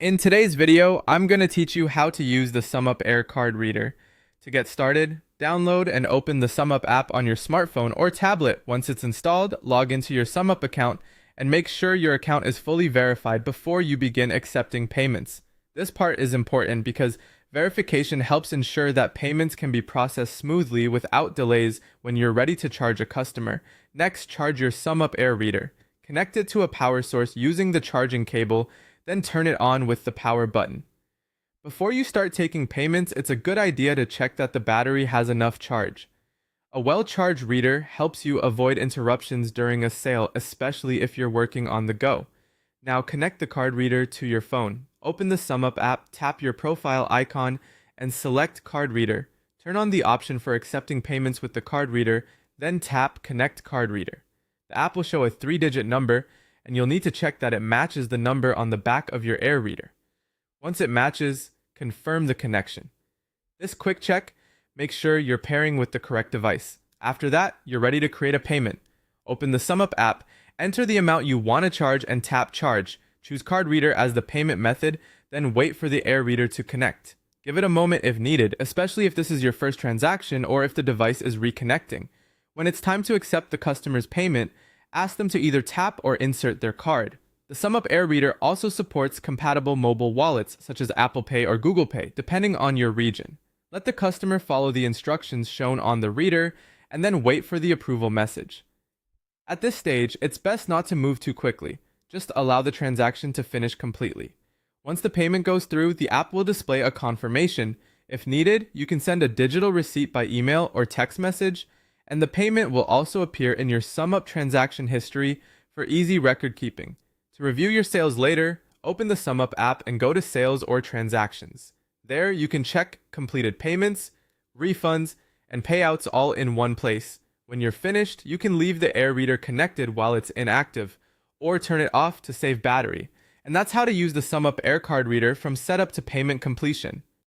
In today's video, I'm going to teach you how to use the SumUp Air Card Reader. To get started, download and open the SumUp app on your smartphone or tablet. Once it's installed, log into your SumUp account and make sure your account is fully verified before you begin accepting payments. This part is important because verification helps ensure that payments can be processed smoothly without delays when you're ready to charge a customer. Next, charge your SumUp Air Reader. Connect it to a power source using the charging cable, then turn it on with the power button. Before you start taking payments, it's a good idea to check that the battery has enough charge. A well-charged reader helps you avoid interruptions during a sale, especially if you're working on the go. Now connect the card reader to your phone. Open the SumUp app, tap your profile icon, and select Card Reader. Turn on the option for accepting payments with the card reader, then tap Connect Card Reader. The app will show a 3-digit number, and you'll need to check that it matches the number on the back of your Air Reader. Once it matches, confirm the connection. This quick check makes sure you're pairing with the correct device. After that, you're ready to create a payment. Open the SumUp app, enter the amount you want to charge and tap Charge. Choose Card Reader as the payment method, then wait for the Air Reader to connect. Give it a moment if needed, especially if this is your first transaction or if the device is reconnecting. When it's time to accept the customer's payment, ask them to either tap or insert their card. The SumUp Air Reader also supports compatible mobile wallets such as Apple Pay or Google Pay, depending on your region. Let the customer follow the instructions shown on the reader and then wait for the approval message. At this stage, it's best not to move too quickly. Just allow the transaction to finish completely. Once the payment goes through, the app will display a confirmation. If needed, you can send a digital receipt by email or text message, and the payment will also appear in your SumUp transaction history for easy record keeping. To review your sales later, open the SumUp app and go to Sales or Transactions. There, you can check completed payments, refunds, and payouts all in one place. When you're finished, you can leave the Air Reader connected while it's inactive, or turn it off to save battery. And that's how to use the SumUp Air Card Reader from setup to payment completion.